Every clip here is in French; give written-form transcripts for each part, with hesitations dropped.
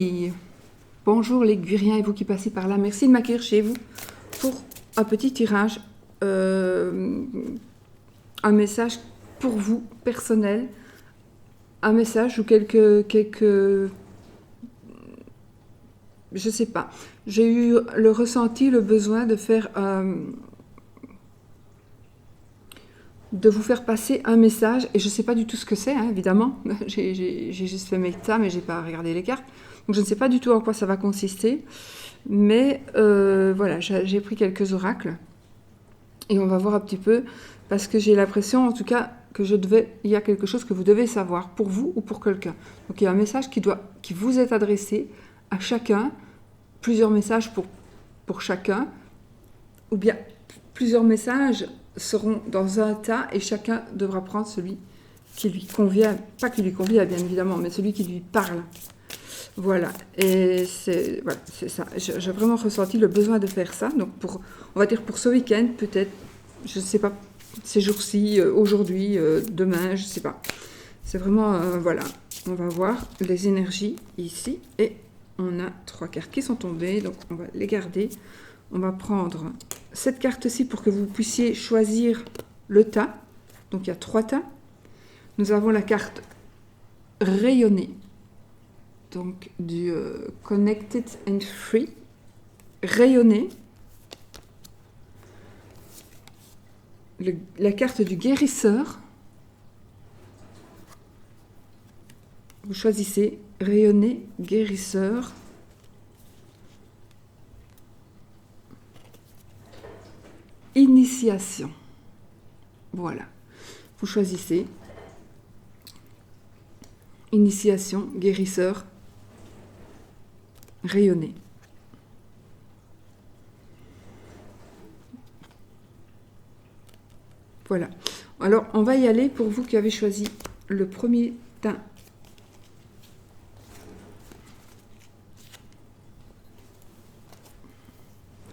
Et bonjour les Guriens et vous qui passez par là, merci de m'accueillir chez vous pour un petit tirage, un message pour vous, personnel, un message ou quelques, je sais pas, j'ai eu le ressenti, le besoin de faire, de vous faire passer un message, et je sais pas du tout ce que c'est, hein, évidemment, j'ai juste fait mes tas, mais j'ai pas regardé les cartes, donc je ne sais pas du tout en quoi ça va consister. Mais voilà, j'ai pris quelques oracles et on va voir un petit peu, parce que j'ai l'impression en tout cas que il y a quelque chose que vous devez savoir pour vous ou pour quelqu'un. Donc il y a un message qui vous est adressé à chacun, plusieurs messages pour chacun, ou bien plusieurs messages seront dans un tas et chacun devra prendre celui qui lui convient, pas qui lui convient bien évidemment, mais celui qui lui parle. Voilà, et c'est ça. J'ai vraiment ressenti le besoin de faire ça. Donc, on va dire pour ce week-end, peut-être, je ne sais pas, ces jours-ci, aujourd'hui, demain, je ne sais pas. C'est vraiment, voilà, on va voir les énergies ici. Et on a 3 cartes qui sont tombées, donc on va les garder. On va prendre cette carte-ci pour que vous puissiez choisir le tas. Donc, il y a 3 tas. Nous avons la carte rayonnée. Donc du Connected and Free, rayonner, la carte du guérisseur, vous choisissez rayonner, guérisseur, initiation, voilà, vous choisissez initiation, guérisseur, rayonner. Voilà. Alors, on va y aller pour vous qui avez choisi le premier teint.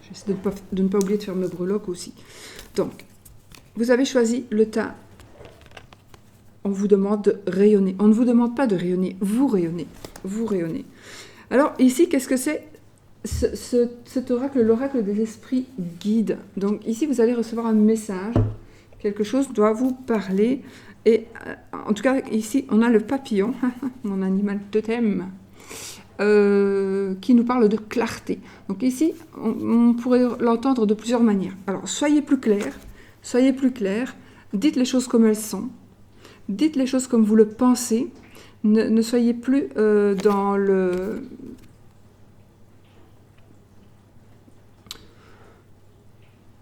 J'essaie de ne pas oublier de faire mes breloques aussi. Donc, vous avez choisi le teint. On vous demande de rayonner. On ne vous demande pas de rayonner, vous rayonnez. Vous rayonnez. Alors, ici, qu'est-ce que c'est cet oracle, l'oracle des esprits guides. Donc ici, vous allez recevoir un message. Quelque chose doit vous parler. Et en tout cas, ici, on a le papillon, mon animal totem, qui nous parle de clarté. Donc ici, on pourrait l'entendre de plusieurs manières. Alors, soyez plus clair, dites les choses comme elles sont, dites les choses comme vous le pensez, ne soyez plus dans le...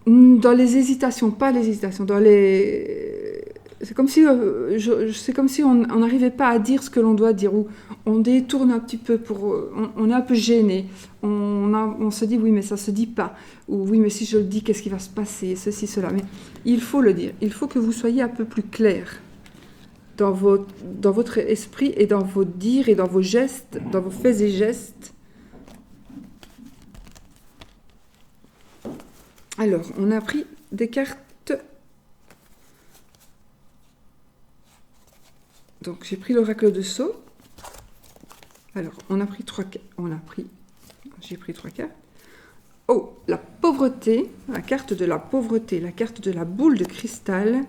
Dans les hésitations, pas les hésitations, dans les... C'est comme si, on n'arrivait pas à dire ce que l'on doit dire, ou on détourne un petit peu, on est un peu gêné, on se dit oui mais ça se dit pas, ou oui mais si je le dis qu'est-ce qui va se passer, ceci, cela, mais il faut le dire, il faut que vous soyez un peu plus clair dans votre esprit et dans vos dires et dans vos gestes, dans vos faits et gestes. Alors, on a pris des cartes. Donc, j'ai pris l'oracle de Sceaux. Alors, on a pris 3 cartes. J'ai pris 3 cartes. Oh, la pauvreté, la carte de la pauvreté, la carte de la boule de cristal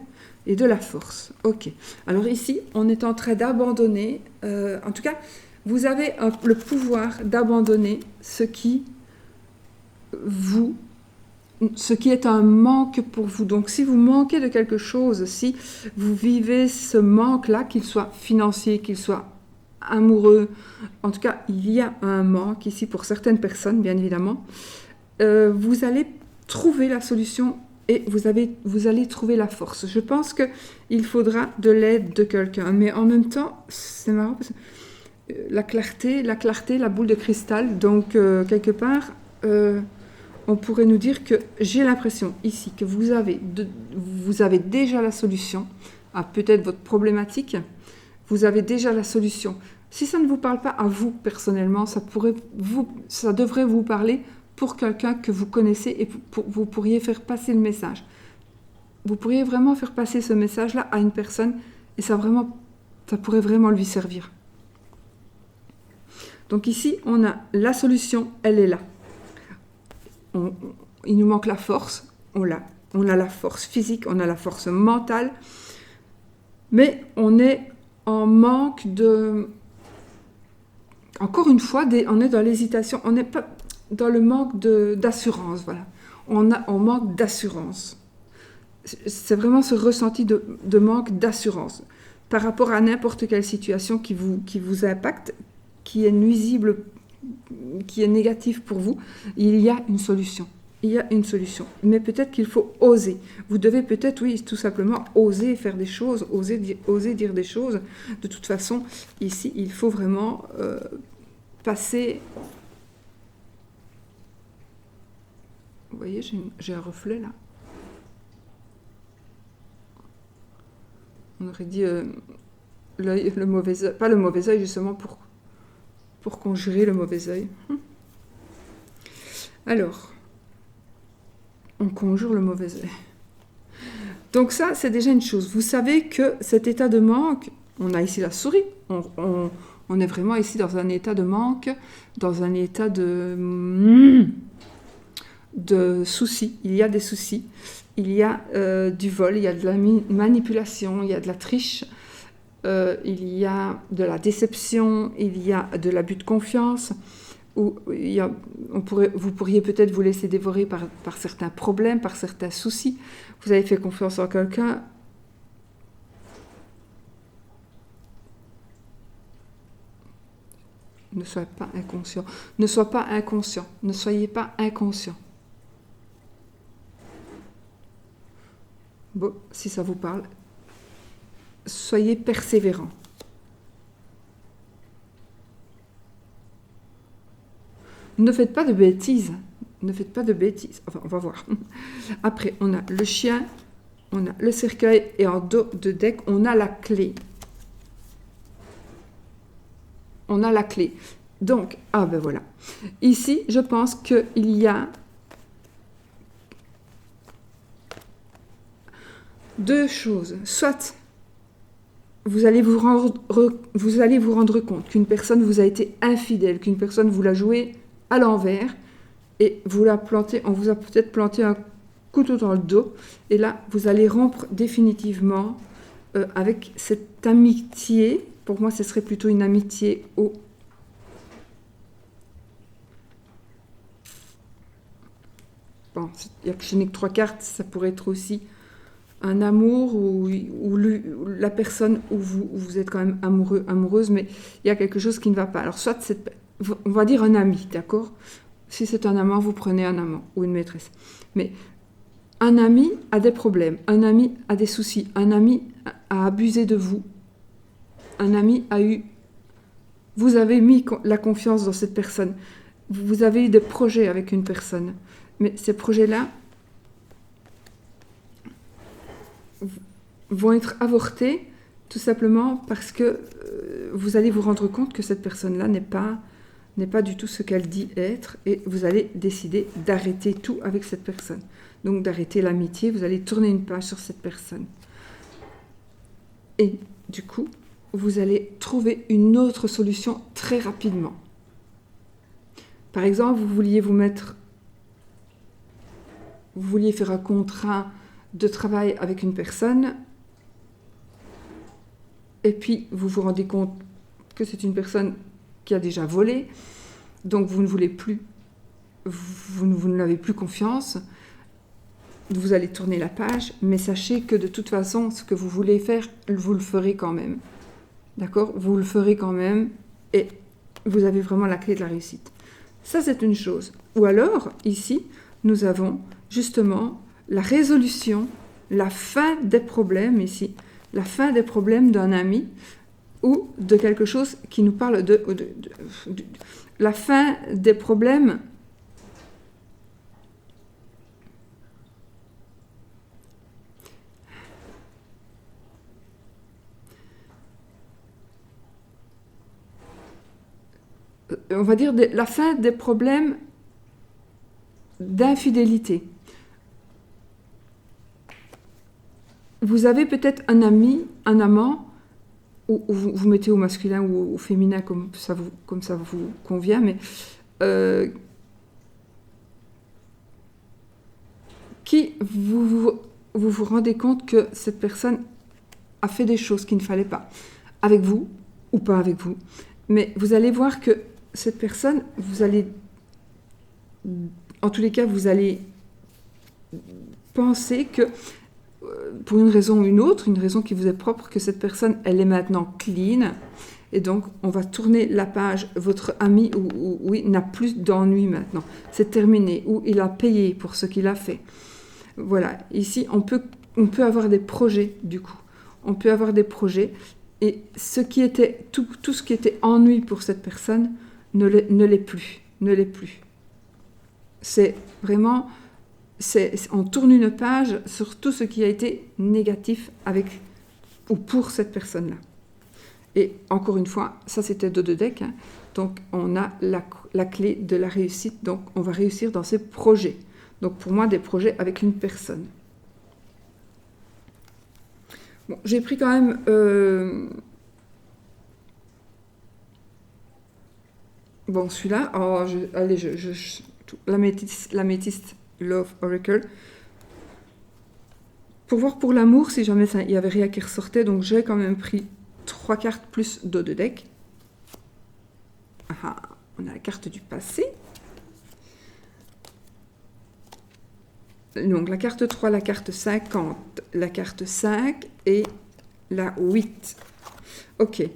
et de la force. Ok. Alors ici, on est en train d'abandonner, en tout cas, vous avez le pouvoir d'abandonner ce qui est un manque pour vous. Donc, si vous manquez de quelque chose, si vous vivez ce manque-là, qu'il soit financier, qu'il soit amoureux, en tout cas, il y a un manque ici pour certaines personnes, bien évidemment, vous allez trouver la solution et vous allez trouver la force. Je pense qu'il faudra de l'aide de quelqu'un, mais en même temps, c'est marrant parce que la clarté, la boule de cristal, donc quelque part... on pourrait nous dire que j'ai l'impression ici que vous avez déjà la solution à peut-être votre problématique, vous avez déjà la solution. Si ça ne vous parle pas à vous personnellement, ça devrait vous parler pour quelqu'un que vous connaissez et vous pourriez faire passer le message. Vous pourriez vraiment faire passer ce message-là à une personne et ça pourrait vraiment lui servir. Donc ici, on a la solution, elle est là. Il nous manque la force, on l'a. On a la force physique, on a la force mentale, mais on est en manque de... Encore une fois, on est dans l'hésitation, on n'est pas dans le manque d'assurance, voilà. On manque d'assurance. C'est vraiment ce ressenti de manque d'assurance par rapport à n'importe quelle situation qui vous impacte, qui est nuisible, qui est négative pour vous. Il y a une solution. Il y a une solution. Mais peut-être qu'il faut oser. Vous devez peut-être, oui, tout simplement oser faire des choses, oser dire des choses. De toute façon, ici, il faut vraiment passer... Vous voyez, j'ai un reflet là. On aurait dit le mauvais œil, pas le mauvais œil justement pour conjurer le mauvais œil. Alors, on conjure le mauvais œil. Donc ça, c'est déjà une chose. Vous savez que cet état de manque, on a ici la souris, on est vraiment ici dans un état de manque, dans un état de soucis. Il y a des soucis. Il y a du vol, il y a de la manipulation, il y a de la triche, il y a de la déception, il y a de l'abus de confiance, ou vous pourriez peut-être vous laisser dévorer par certains problèmes, par certains soucis. Vous avez fait confiance en quelqu'un. Ne soyez pas inconscient. Ne soyez pas inconscient. Ne soyez pas inconscient. Bon, si ça vous parle, soyez persévérant. Ne faites pas de bêtises. Ne faites pas de bêtises. Enfin, on va voir. Après, on a le chien, on a le cercueil et en dos de deck, on a la clé. On a la clé. Donc, ah ben voilà. Ici, je pense qu'il y a deux choses. Soit vous allez vous rendre compte qu'une personne vous a été infidèle, qu'une personne vous l'a joué à l'envers et on vous a peut-être planté un couteau dans le dos et là, vous allez rompre définitivement avec cette amitié. Pour moi, ce serait plutôt une amitié au... Bon, je n'ai que 3 cartes, ça pourrait être aussi un amour ou la personne où vous êtes quand même amoureux, amoureuse, mais il y a quelque chose qui ne va pas. Alors, soit on va dire un ami, d'accord? Si c'est un amant, vous prenez un amant ou une maîtresse. Mais un ami a des problèmes, un ami a des soucis, un ami a abusé de vous, un ami a eu... Vous avez mis la confiance dans cette personne. Vous avez eu des projets avec une personne. Mais ces projets-là vont être avortés tout simplement parce que vous allez vous rendre compte que cette personne-là n'est pas du tout ce qu'elle dit être et vous allez décider d'arrêter tout avec cette personne. Donc d'arrêter l'amitié, vous allez tourner une page sur cette personne. Et du coup, vous allez trouver une autre solution très rapidement. Par exemple, vous vouliez faire un contrat de travail avec une personne, et puis vous vous rendez compte que c'est une personne qui a déjà volé, donc vous ne voulez plus, vous ne l'avez plus confiance, vous allez tourner la page, mais sachez que de toute façon, ce que vous voulez faire, vous le ferez quand même. D'accord? Vous le ferez quand même, et vous avez vraiment la clé de la réussite. Ça, c'est une chose. Ou alors, ici, nous avons justement la résolution, la fin des problèmes ici, la fin des problèmes d'un ami ou de quelque chose qui nous parle de la fin des problèmes on va dire la fin des problèmes d'infidélité. Vous avez peut-être un ami, un amant, ou vous mettez au masculin ou au féminin comme ça vous convient, mais qui vous rendez compte que cette personne a fait des choses qu'il ne fallait pas, avec vous ou pas avec vous, mais vous allez voir que cette personne, en tous les cas, vous allez penser que, pour une raison ou une autre, une raison qui vous est propre, que cette personne, elle est maintenant clean, et donc on va tourner la page, votre ami oui, n'a plus d'ennui maintenant, c'est terminé, ou il a payé pour ce qu'il a fait. Voilà, ici, on peut avoir des projets, du coup. On peut avoir des projets, et tout ce qui était ennui pour cette personne ne l'est plus. C'est vraiment, on tourne une page sur tout ce qui a été négatif avec ou pour cette personne-là. Et encore une fois, ça c'était dos de deck, hein. Donc on a la clé de la réussite, donc on va réussir dans ces projets. Donc pour moi, des projets avec une personne. Bon, j'ai pris quand même bon, celui-là, l'améthyste Love Oracle. Pour voir pour l'amour, si jamais il n'y avait rien qui ressortait, donc j'ai quand même pris 3 cartes plus dos de deck. Ah, on a la carte du passé. Donc la carte 3, la carte 50, la carte 5 et la 8. Ok,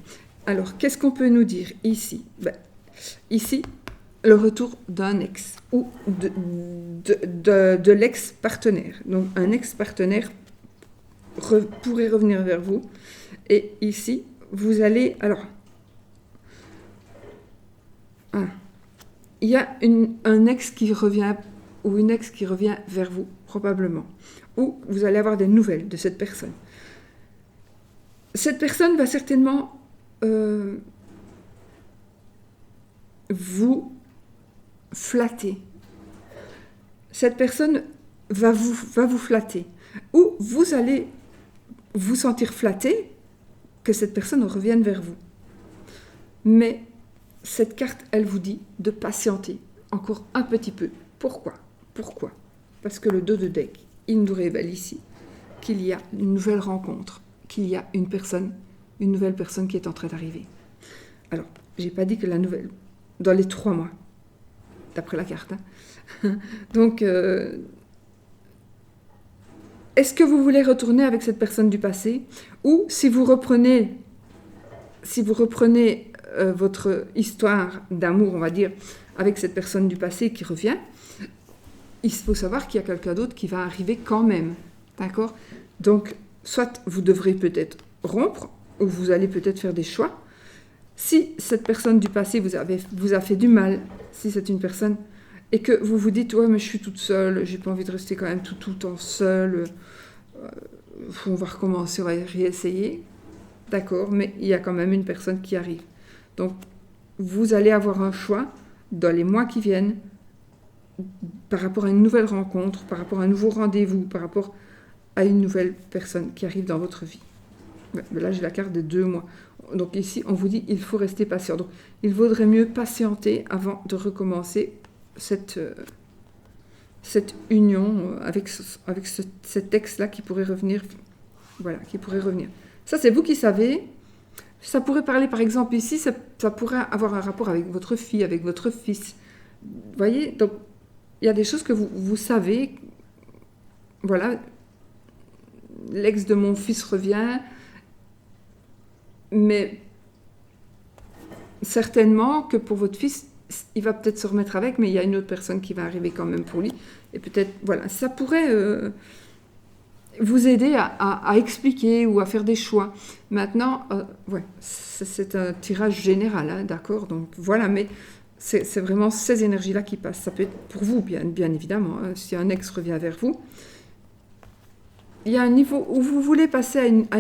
alors qu'est-ce qu'on peut nous dire ici? Ici, le retour d'un ex ou de l'ex-partenaire. Donc un ex-partenaire pourrait revenir vers vous. Et ici, vous allez... Alors, il y a un ex qui revient... ou une ex qui revient vers vous, probablement. Ou vous allez avoir des nouvelles de cette personne. Cette personne va certainement vous flatter. Cette personne va vous flatter. Ou vous allez vous sentir flatté que cette personne revienne vers vous. Mais cette carte, elle vous dit de patienter encore un petit peu. Pourquoi ? Parce que le dos de deck, il nous révèle ici qu'il y a une nouvelle rencontre, qu'il y a une nouvelle personne qui est en train d'arriver. Alors, j'ai pas dit que la nouvelle, dans les 3 mois, d'après la carte. Hein. Donc, est-ce que vous voulez retourner avec cette personne du passé, ou si vous reprenez votre histoire d'amour, on va dire, avec cette personne du passé qui revient, il faut savoir qu'il y a quelqu'un d'autre qui va arriver quand même, d'accord ? Donc, soit vous devrez peut-être rompre, ou vous allez peut-être faire des choix. Si cette personne du passé vous a fait du mal, si c'est une personne, et que vous vous dites « Ouais, mais je suis toute seule, j'ai pas envie de rester quand même tout le temps seule, on va recommencer, on va réessayer. » D'accord, mais il y a quand même une personne qui arrive. Donc, vous allez avoir un choix dans les mois qui viennent, par rapport à une nouvelle rencontre, par rapport à un nouveau rendez-vous, par rapport à une nouvelle personne qui arrive dans votre vie. Là, j'ai la carte des 2 mois. Donc ici, on vous dit il faut rester patient. Donc, il vaudrait mieux patienter avant de recommencer cette union avec cet ex-là qui pourrait revenir. Voilà, qui pourrait revenir. Ça, c'est vous qui savez. Ça pourrait parler, par exemple, ici, ça pourrait avoir un rapport avec votre fille, avec votre fils. Vous voyez ? Donc, il y a des choses que vous savez. Voilà, l'ex de mon fils revient, mais certainement que pour votre fils, il va peut-être se remettre avec, mais il y a une autre personne qui va arriver quand même pour lui. Et peut-être, voilà, ça pourrait vous aider à expliquer ou à faire des choix. Maintenant, ouais, c'est un tirage général, hein, d'accord ? Donc voilà, mais c'est vraiment ces énergies-là qui passent. Ça peut être pour vous, bien évidemment. Hein, si un ex revient vers vous, il y a un niveau où vous voulez passer à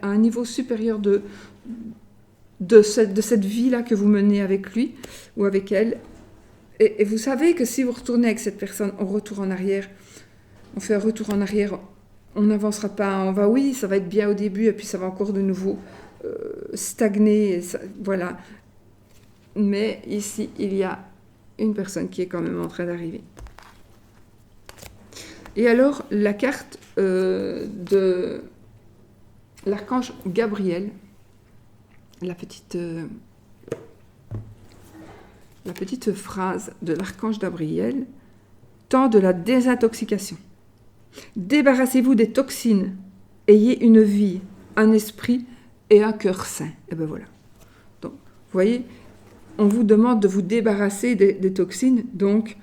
un niveau supérieur de cette vie-là que vous menez avec lui ou avec elle. Et vous savez que si vous retournez avec cette personne, on fait un retour en arrière on n'avancera pas, oui, ça va être bien au début, et puis ça va encore de nouveau stagner, voilà. Mais ici, il y a une personne qui est quand même en train d'arriver. Et alors, la carte de l'archange Gabriel, la petite phrase de l'archange Gabriel, temps de la désintoxication. Débarrassez-vous des toxines, ayez une vie, un esprit et un cœur sain. Et ben voilà. Donc, vous voyez, on vous demande de vous débarrasser des toxines, donc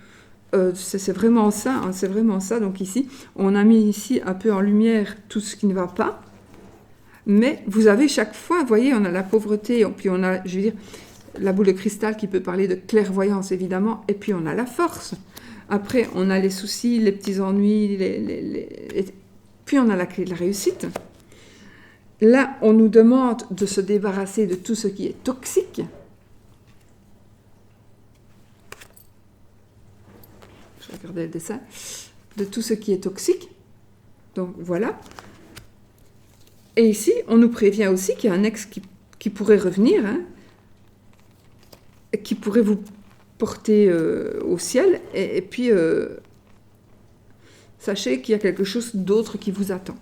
c'est vraiment ça, hein, c'est vraiment ça. Donc ici, on a mis ici un peu en lumière tout ce qui ne va pas, mais vous avez chaque fois, vous voyez, on a la pauvreté, puis on a, je veux dire, la boule de cristal qui peut parler de clairvoyance, évidemment, et puis on a la force. Après, on a les soucis, les petits ennuis, puis on a la clé de la réussite. Là, on nous demande de se débarrasser de tout ce qui est toxique. Je regardais le dessin. De tout ce qui est toxique. Donc, voilà. Et ici, on nous prévient aussi qu'il y a un ex qui pourrait revenir, hein, qui pourrait vous porter au ciel. Et puis, sachez qu'il y a quelque chose d'autre qui vous attend.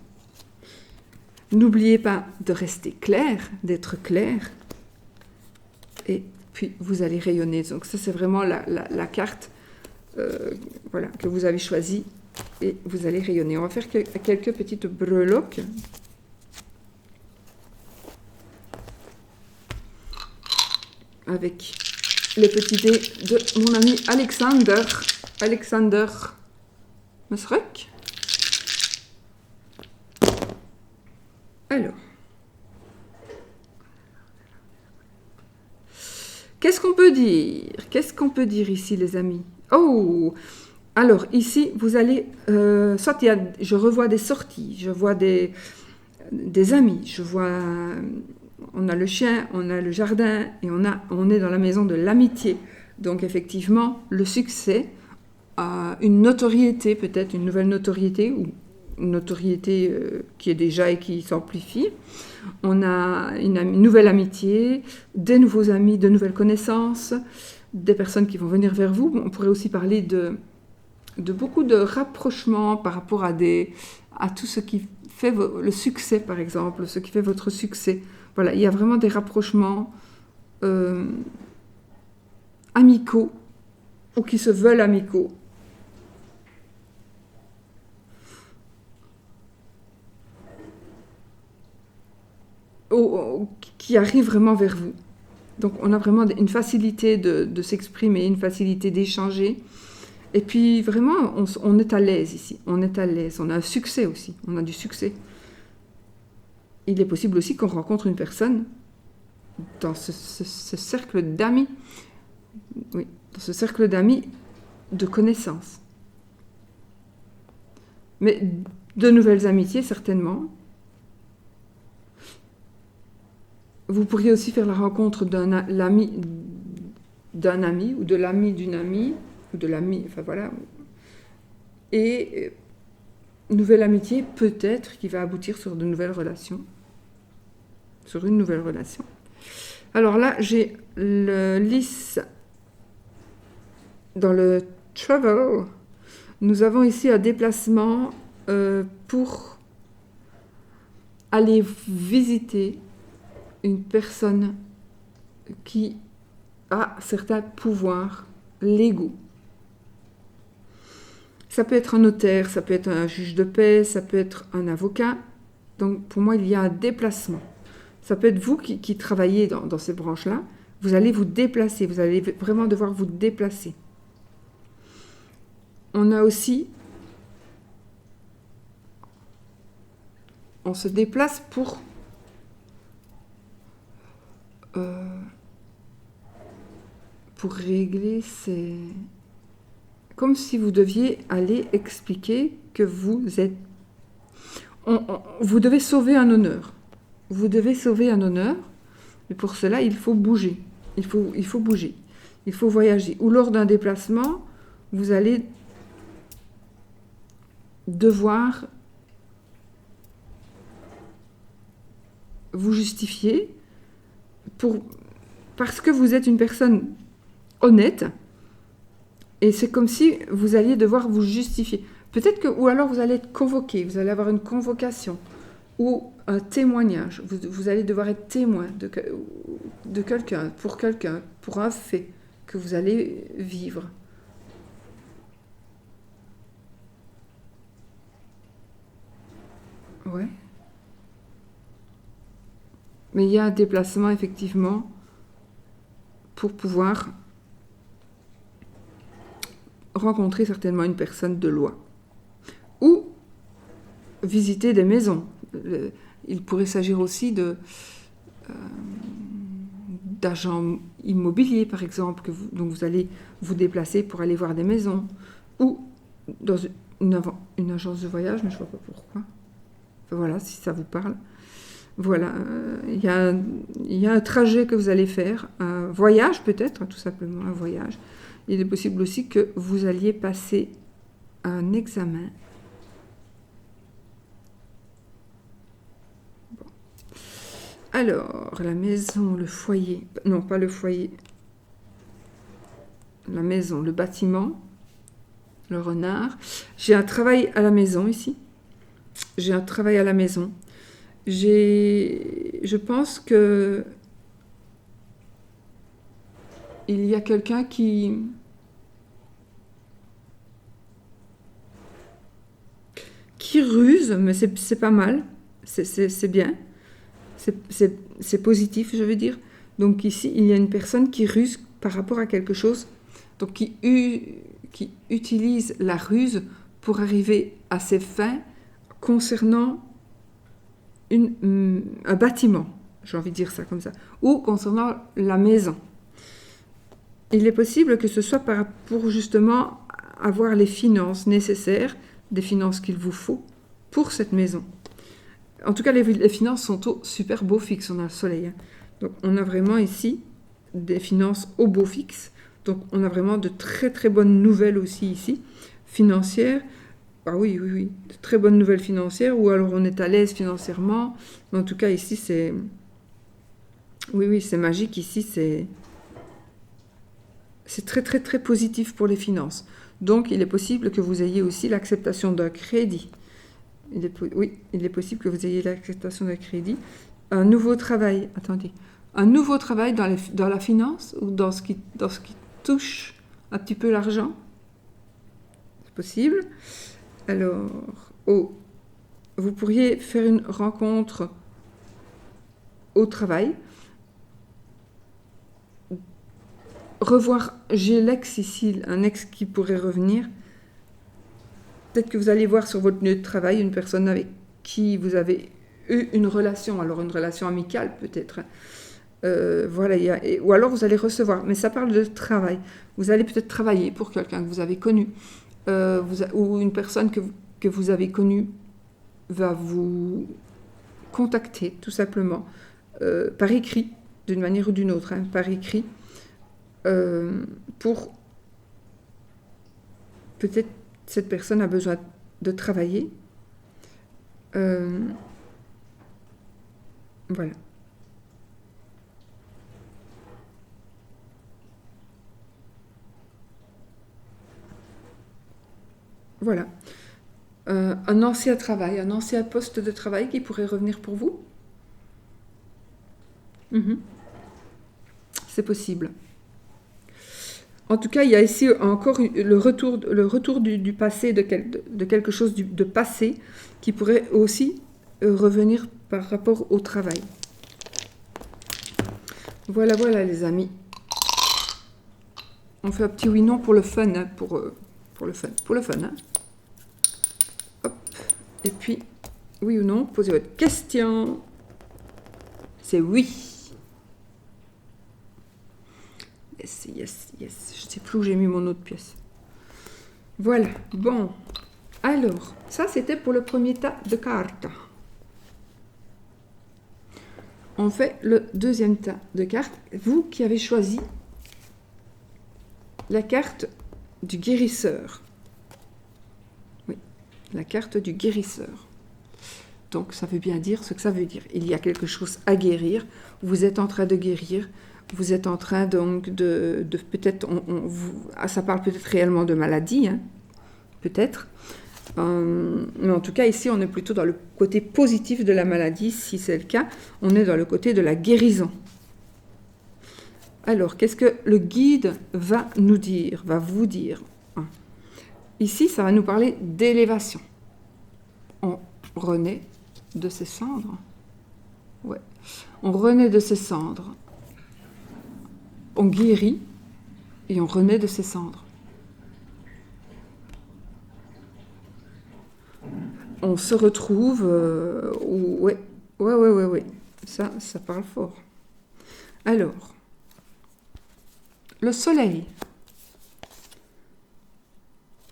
N'oubliez pas de rester clair, d'être clair, et puis vous allez rayonner. Donc ça, c'est vraiment la carte voilà, que vous avez choisie, et vous allez rayonner. On va faire quelques petites breloques. Avec les petits dés de mon ami Alexander Mesrek. Alors, qu'est-ce qu'on peut dire? Qu'est-ce qu'on peut dire ici, les amis? Oh, alors ici, vous allez... soit je revois des sorties, je vois des amis, je vois... On a le chien, on a le jardin, et on est dans la maison de l'amitié. Donc effectivement, le succès, une notoriété, peut-être une nouvelle notoriété, ou une notoriété qui est déjà et qui s'amplifie. On a une nouvelle amitié, des nouveaux amis, de nouvelles connaissances, des personnes qui vont venir vers vous. On pourrait aussi parler de beaucoup de rapprochements par rapport à tout ce qui fait le succès, par exemple, ce qui fait votre succès. Voilà, il y a vraiment des rapprochements amicaux, ou qui se veulent amicaux. Qui arrivent vraiment vers vous. Donc on a vraiment une facilité de s'exprimer, une facilité d'échanger. Et puis vraiment, on est à l'aise ici. On est à l'aise. On a un succès aussi. On a du succès. Il est possible aussi qu'on rencontre une personne dans ce cercle d'amis. Oui, dans ce cercle d'amis de connaissances. Mais de nouvelles amitiés, certainement. Vous pourriez aussi faire la rencontre d'un ami ou de l'ami d'une amie, ou de l'ami, enfin voilà. Et nouvelle amitié, peut-être, qui va aboutir sur de nouvelles relations. Sur une nouvelle relation. Alors là, j'ai le lys dans le travel. Nous avons ici un déplacement pour aller visiter une personne qui a certains pouvoirs légaux. Ça peut être un notaire, ça peut être un juge de paix, ça peut être un avocat. Donc pour moi, il y a un déplacement. Ça peut être vous qui travaillez dans ces branches-là. Vous allez vous déplacer, vous allez vraiment devoir vous déplacer. On a aussi... On se déplace pour régler ces... Comme si vous deviez aller expliquer que vous êtes... vous devez sauver un honneur. Vous devez sauver un honneur, mais pour cela, il faut bouger. Il faut bouger. Il faut voyager. Ou lors d'un déplacement, vous allez devoir vous justifier parce que vous êtes une personne honnête, et c'est comme si vous alliez devoir vous justifier. Peut-être que, ou alors vous allez être convoqué, vous allez avoir une convocation ou un témoignage. Vous allez devoir être témoin de quelqu'un, pour un fait que vous allez vivre. Ouais. Mais il y a un déplacement, effectivement, pour pouvoir rencontrer certainement une personne de loi. Ou visiter des maisons. Il pourrait s'agir aussi d'agents immobiliers, par exemple, donc vous allez vous déplacer pour aller voir des maisons. Ou dans une agence de voyage, mais je ne vois pas pourquoi. Enfin, voilà, si ça vous parle. Voilà, il y a un trajet que vous allez faire, un voyage peut-être, tout simplement un voyage. Il est possible aussi que vous alliez passer un examen. Bon. Alors, la maison, le foyer, non pas le foyer, la maison, le bâtiment, le renard. J'ai un travail à la maison ici. J'ai un travail à la maison. Je pense que il y a quelqu'un qui ruse, mais c'est pas mal, c'est bien, c'est positif, je veux dire. Donc ici, il y a une personne qui ruse par rapport à quelque chose, donc qui utilise la ruse pour arriver à ses fins concernant un bâtiment, j'ai envie de dire ça comme ça, ou concernant la maison. Il est possible que ce soit pour justement avoir les finances nécessaires, des finances qu'il vous faut pour cette maison. En tout cas, les finances sont au super beau fixe, on a le soleil. Hein. Donc on a vraiment ici des finances au beau fixe. Donc on a vraiment de très très bonnes nouvelles aussi ici, financières. Ah oui, de très bonnes nouvelles financières, ou alors on est à l'aise financièrement. Mais en tout cas, ici, c'est... Oui, c'est magique. Ici, c'est très, très, très positif pour les finances. Donc, il est possible que vous ayez aussi l'acceptation d'un crédit. Il est possible que vous ayez l'acceptation d'un crédit. Un nouveau travail, un nouveau travail dans la finance, ou dans ce qui touche un petit peu l'argent. C'est possible. Alors, vous pourriez faire une rencontre au travail. Revoir, j'ai l'ex ici, un ex qui pourrait revenir. Peut-être que vous allez voir sur votre lieu de travail une personne avec qui vous avez eu une relation, alors une relation amicale peut-être. Voilà, ou alors vous allez recevoir, mais ça parle de travail. Vous allez peut-être travailler pour quelqu'un que vous avez connu. Ou une personne que vous avez connue va vous contacter tout simplement par écrit, d'une manière ou d'une autre, hein, par écrit, pour peut-être cette personne a besoin de travailler. Voilà. Voilà. Un ancien travail, un ancien poste de travail qui pourrait revenir pour vous. C'est possible. En tout cas, il y a ici encore le retour du passé, de quelque chose de passé qui pourrait aussi revenir par rapport au travail. Voilà les amis. On fait un petit oui-non pour le fun, hein, pour le fun. Hein. Hop. Et puis, oui ou non, posez votre question. C'est oui. Yes. Je ne sais plus où j'ai mis mon autre pièce. Voilà. Bon. Alors, ça c'était pour le premier tas de cartes. On fait le deuxième tas de cartes. Vous qui avez choisi la carte du guérisseur. Oui, la carte du guérisseur. Donc ça veut bien dire ce que ça veut dire. Il y a quelque chose à guérir, vous êtes en train de guérir, vous êtes en train donc de peut-être, ça parle peut-être réellement de maladie, hein, peut-être. Mais en tout cas, ici, on est plutôt dans le côté positif de la maladie. Si c'est le cas, on est dans le côté de la guérison. Alors, qu'est-ce que le guide va nous dire, va vous dire? Ici, ça va nous parler d'élévation. On renaît de ses cendres. Ouais. On renaît de ses cendres. On guérit et on renaît de ses cendres. On se retrouve... ouais. Ça parle fort. Alors, le soleil,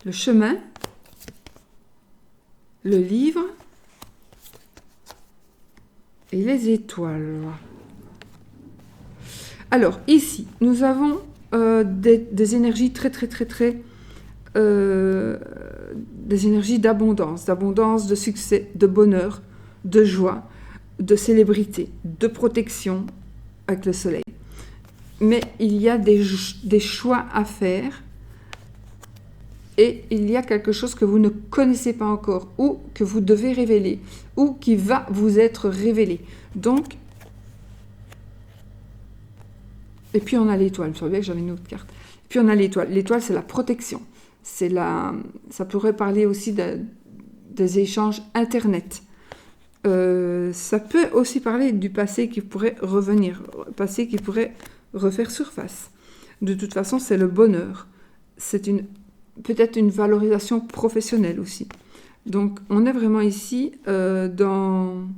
le chemin, le livre et les étoiles. Alors, ici, nous avons des énergies très, des énergies d'abondance, de succès, de bonheur, de joie, de célébrité, de protection avec le soleil. Mais il y a des choix à faire et il y a quelque chose que vous ne connaissez pas encore ou que vous devez révéler ou qui va vous être révélé. Donc, et puis on a l'étoile, je savais que j'avais une autre carte. Et puis on a l'étoile. L'étoile, c'est la protection. Ça pourrait parler aussi des échanges Internet. Ça peut aussi parler du passé qui pourrait revenir, passé qui pourrait refaire surface. De toute façon, c'est le bonheur. C'est peut-être une valorisation professionnelle aussi. Donc, on est vraiment ici dans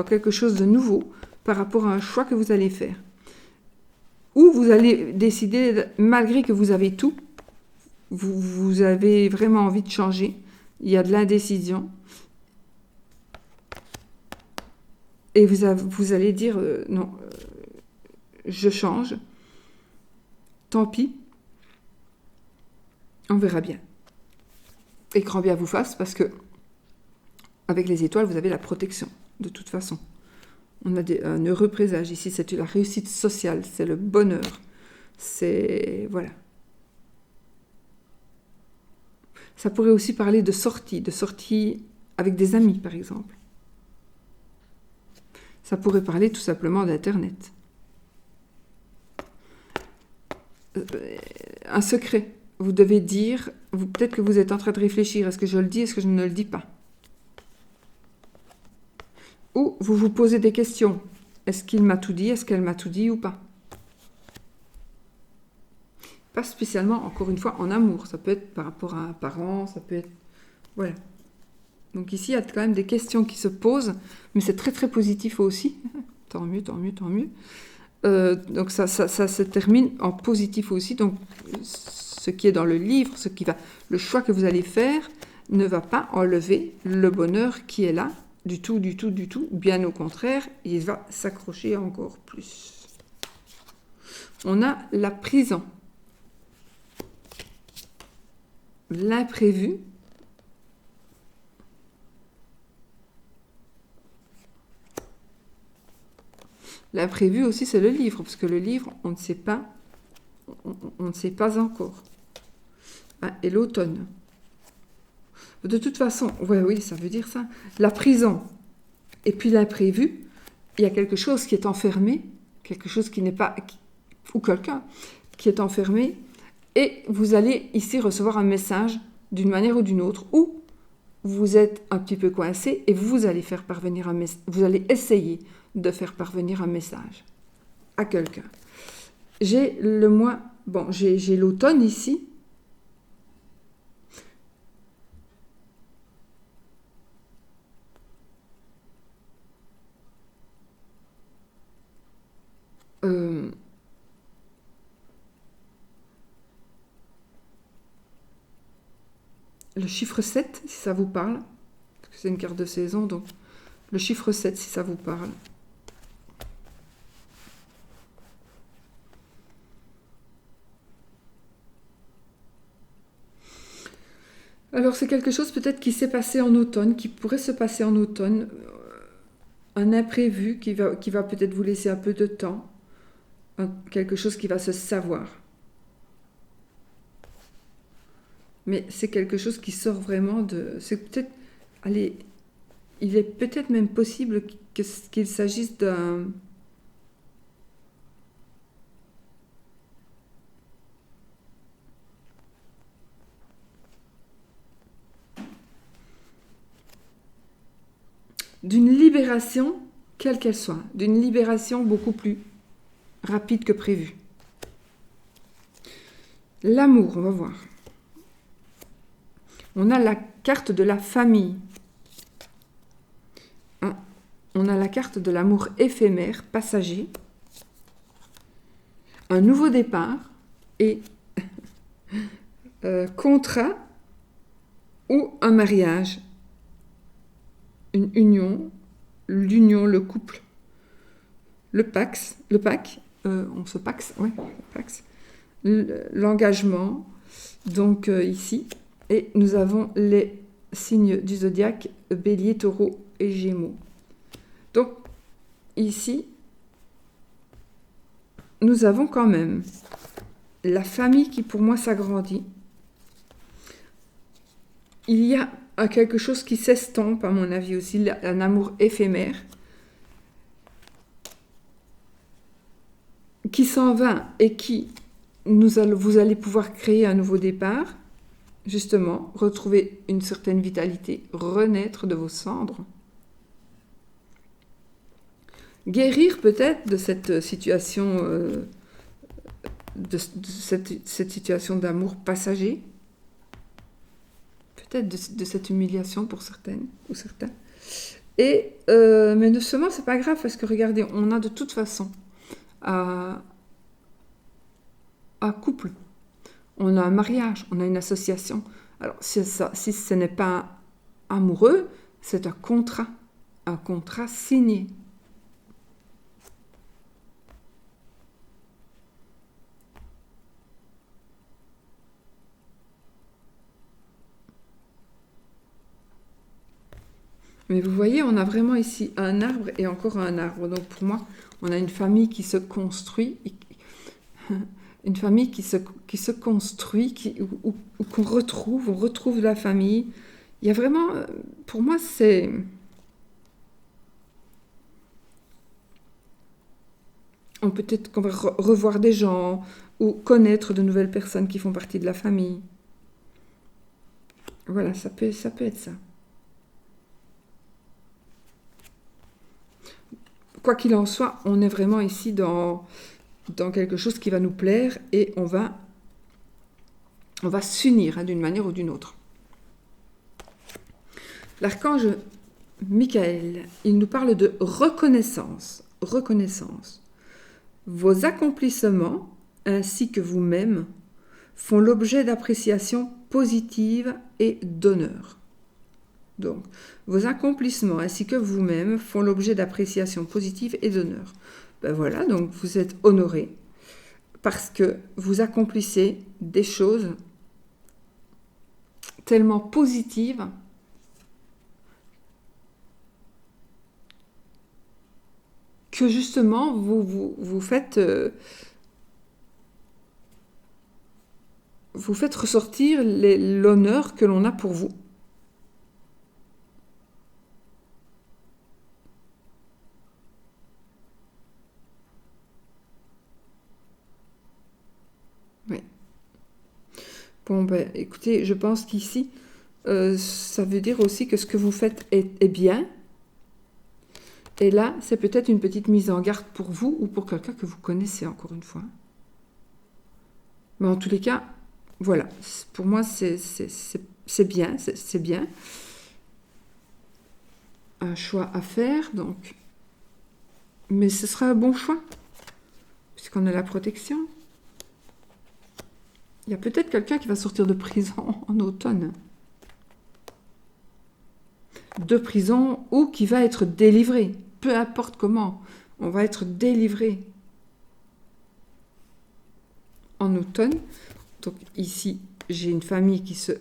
quelque chose de nouveau par rapport à un choix que vous allez faire. Ou vous allez décider, malgré que vous avez tout, vous avez vraiment envie de changer, il y a de l'indécision, et vous allez dire non, je change, tant pis, on verra bien. Et grand bien vous fasse, parce que avec les étoiles, vous avez la protection, de toute façon. On a un heureux présage ici, c'est la réussite sociale, c'est le bonheur, c'est... voilà. Ça pourrait aussi parler de sortie avec des amis, par exemple. Ça pourrait parler tout simplement d'Internet. Un secret. Vous devez dire, peut-être que vous êtes en train de réfléchir, est-ce que je le dis, est-ce que je ne le dis pas? Ou vous vous posez des questions. Est-ce qu'il m'a tout dit, est-ce qu'elle m'a tout dit ou pas? Pas spécialement, encore une fois, en amour. Ça peut être par rapport à un parent, ça peut être... Voilà. Donc ici, il y a quand même des questions qui se posent, mais c'est très très positif aussi. Tant mieux, tant mieux, tant mieux. Donc ça se termine en positif aussi. Donc ce qui est dans le livre, le choix que vous allez faire ne va pas enlever le bonheur qui est là, du tout, du tout, du tout. Bien au contraire, il va s'accrocher encore plus. On a la prison. L'imprévu. L'imprévu aussi, c'est le livre, parce que le livre, on ne sait pas, on ne sait pas encore. Et l'automne. De toute façon, oui, ça veut dire ça. La prison et puis l'imprévu, il y a quelque chose qui est enfermé, quelque chose qui n'est pas, ou quelqu'un qui est enfermé, et vous allez ici recevoir un message d'une manière ou d'une autre, ou vous êtes un petit peu coincé et vous allez faire parvenir un message, vous allez essayer de faire parvenir un message à quelqu'un. J'ai j'ai l'automne ici. Le chiffre 7, si ça vous parle, parce que c'est une carte de saison, donc le chiffre 7, si ça vous parle. Alors c'est quelque chose peut-être qui s'est passé en automne, qui pourrait se passer en automne, un imprévu qui va peut-être vous laisser un peu de temps, quelque chose qui va se savoir. Mais c'est quelque chose qui sort vraiment de... C'est peut-être... Allez, il est peut-être même possible qu'il s'agisse d'une libération, quelle qu'elle soit, d'une libération beaucoup plus rapide que prévu. L'amour, on va voir. On a la carte de la famille. On a la carte de l'amour éphémère, passager. Un nouveau départ et contrat ou un mariage. Une union, l'union, le couple. Le pax, on se paxe, ouais, pax. L'engagement, donc ici. Et nous avons les signes du zodiaque, Bélier, Taureau et Gémeaux. Donc, ici, nous avons quand même la famille qui, pour moi, s'agrandit. Il y a quelque chose qui s'estompe, à mon avis aussi, un amour éphémère, qui s'en va et qui, vous allez pouvoir créer un nouveau départ, justement, retrouver une certaine vitalité, renaître de vos cendres. Guérir peut-être de cette situation, cette situation d'amour passager, peut-être de cette humiliation pour certaines ou certains. Et, mais seulement, c'est pas grave, parce que regardez, on a de toute façon un couple, on a un mariage, on a une association. Alors, si ce n'est pas amoureux, c'est un contrat signé. Mais vous voyez, on a vraiment ici un arbre et encore un arbre. Donc pour moi, on a une famille qui se construit, une famille qui se construit, où qu'on retrouve, on retrouve la famille. Il y a vraiment, pour moi, c'est... Peut-être qu'on va revoir des gens ou connaître de nouvelles personnes qui font partie de la famille. Voilà, ça peut être ça. Quoi qu'il en soit, on est vraiment ici dans quelque chose qui va nous plaire et on va s'unir d'une manière ou d'une autre. L'archange Michael, il nous parle de reconnaissance. Reconnaissance. Vos accomplissements, ainsi que vous-même, font l'objet d'appréciation positive et d'honneur. Donc, vos accomplissements ainsi que vous-même font l'objet d'appréciation positive et d'honneur. Ben voilà, donc vous êtes honoré parce que vous accomplissez des choses tellement positives que justement vous faites ressortir l'honneur que l'on a pour vous. Bon, ben, écoutez, je pense qu'ici, ça veut dire aussi que ce que vous faites est bien. Et là, c'est peut-être une petite mise en garde pour vous ou pour quelqu'un que vous connaissez, encore une fois. Mais en tous les cas, voilà. Pour moi, c'est bien, c'est bien. Un choix à faire, donc. Mais ce sera un bon choix, puisqu'on a la protection. Il y a peut-être quelqu'un qui va sortir de prison en automne. De prison ou qui va être délivré. Peu importe comment, on va être délivré en automne. Donc ici, j'ai une famille qui se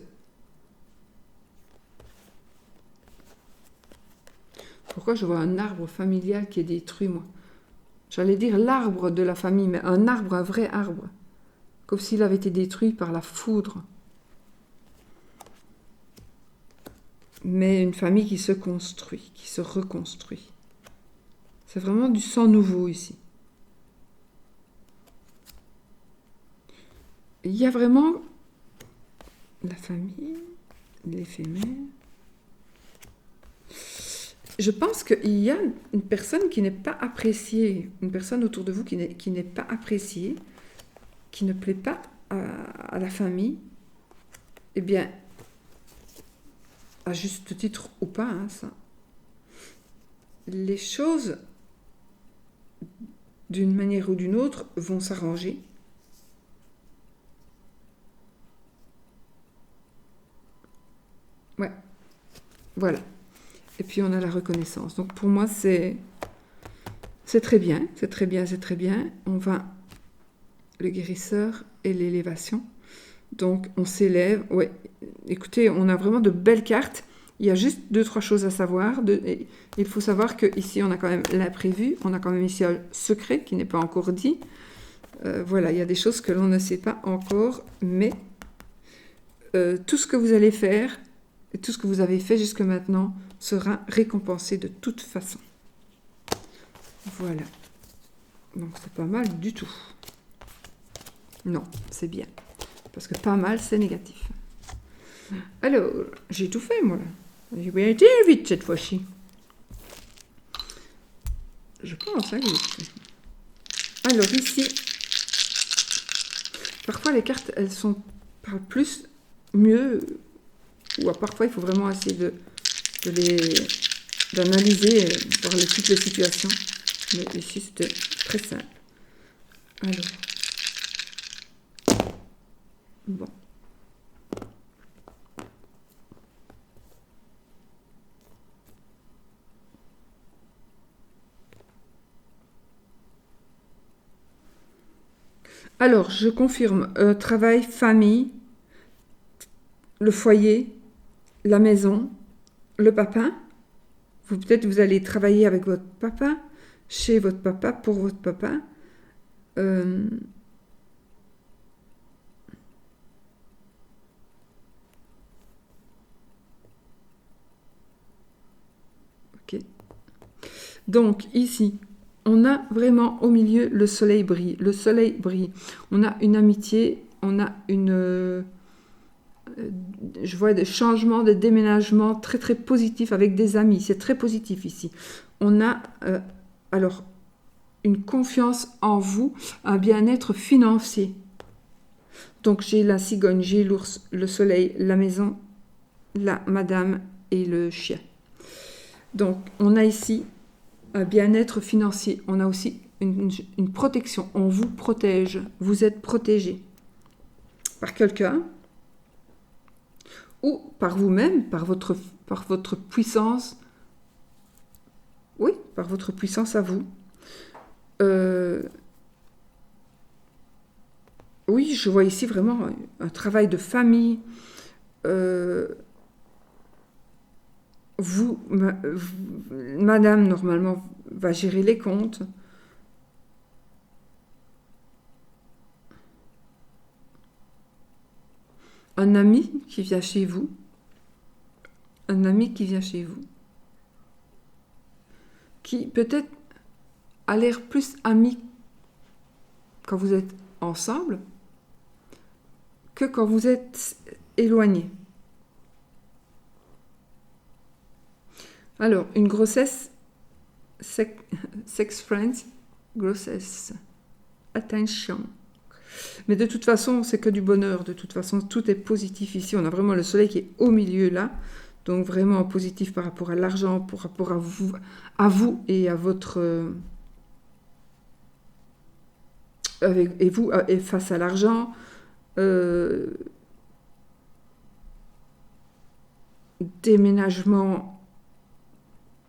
Pourquoi je vois un arbre familial qui est détruit, moi? J'allais dire l'arbre de la famille, mais un arbre, un vrai arbre. Comme s'il avait été détruit par la foudre. Mais une famille qui se construit, qui se reconstruit. C'est vraiment du sang nouveau ici. Il y a vraiment la famille, l'éphémère. Je pense qu'il y a une personne qui n'est pas appréciée, une personne autour de vous qui n'est pas appréciée, qui ne plaît pas à la famille. Eh bien, à juste titre ou pas, hein, ça. Les choses, d'une manière ou d'une autre, vont s'arranger. Ouais, voilà. Et puis on a la reconnaissance. Donc pour moi, c'est très bien, c'est très bien, c'est très bien. On va le guérisseur et l'élévation. Donc on s'élève. Ouais, écoutez, on a vraiment de belles cartes. Il y a juste 2-3 choses à savoir. Il faut savoir qu'ici, on a quand même l'imprévu. On a quand même ici un secret qui n'est pas encore dit. Voilà, il y a des choses que l'on ne sait pas encore. Mais tout ce que vous allez faire, et tout ce que vous avez fait jusque maintenant, sera récompensé de toute façon. Voilà. Donc c'est pas mal du tout. Non, c'est bien. Parce que pas mal, c'est négatif. Alors, j'ai tout fait, moi. J'ai bien été vite cette fois-ci. Je pense, hein, que j'ai tout fait. Alors, ici, parfois les cartes, elles parlent plus, mieux, ou parfois il faut vraiment essayer d'analyser, voir toutes les situations. Mais ici, c'était très simple. Alors, bon. Alors, je confirme, travail, famille, le foyer, la maison, le papa. Peut-être vous allez travailler avec votre papa, chez votre papa, pour votre papa. Ok. Donc, ici, on a vraiment au milieu le soleil brille. Le soleil brille. On a une amitié, on a une... je vois des changements, des déménagements très très positifs avec des amis. C'est très positif ici. On a alors une confiance en vous, un bien-être financier. Donc j'ai la cigogne, j'ai l'ours, le soleil, la maison, la madame et le chien. Donc on a ici un bien-être financier. On a aussi une protection. On vous protège. Vous êtes protégé par quelqu'un ou par vous-même, par votre puissance. Oui, par votre puissance à vous. Oui, je vois ici vraiment un travail de famille. Madame, normalement, va gérer les comptes. Un ami qui vient chez vous. Un ami qui vient chez vous. Qui peut-être a l'air plus ami quand vous êtes ensemble que quand vous êtes éloignés. Alors, une grossesse, sex friends, grossesse. Attention. Mais de toute façon, c'est que du bonheur. De toute façon, tout est positif ici. On a vraiment le soleil qui est au milieu là. Donc vraiment positif par rapport à l'argent, par rapport à vous et à votre... et vous, et face à l'argent. Déménagement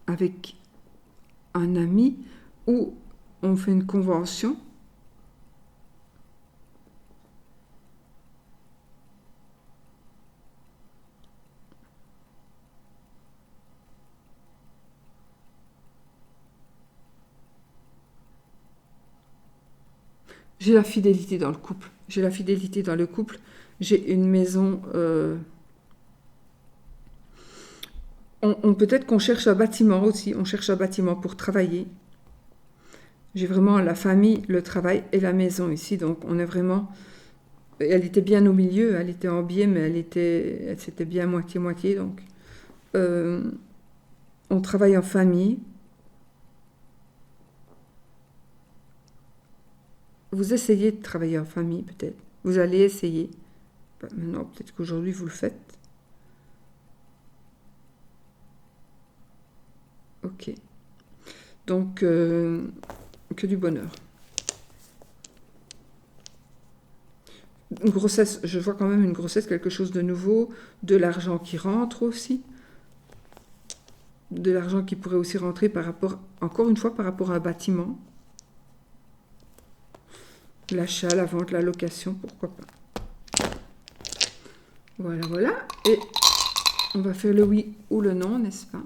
avec un ami ou on fait une convention. J'ai la fidélité dans le couple. J'ai la fidélité dans le couple. J'ai une maison... peut-être qu'on cherche un bâtiment aussi. On cherche un bâtiment pour travailler. J'ai vraiment la famille, le travail et la maison ici. Donc on est vraiment... Elle était bien au milieu. Elle était en biais, mais c'était bien moitié-moitié. Donc on travaille en famille. Vous essayez de travailler en famille peut-être. Vous allez essayer. Maintenant, peut-être qu'aujourd'hui vous le faites. Ok. Donc, que du bonheur. Une grossesse, je vois quand même une grossesse, quelque chose de nouveau, de l'argent qui rentre aussi. De l'argent qui pourrait aussi rentrer par rapport, encore une fois, par rapport à un bâtiment. L'achat, la vente, la location, pourquoi pas. Voilà, voilà. Et on va faire le oui ou le non, n'est-ce pas?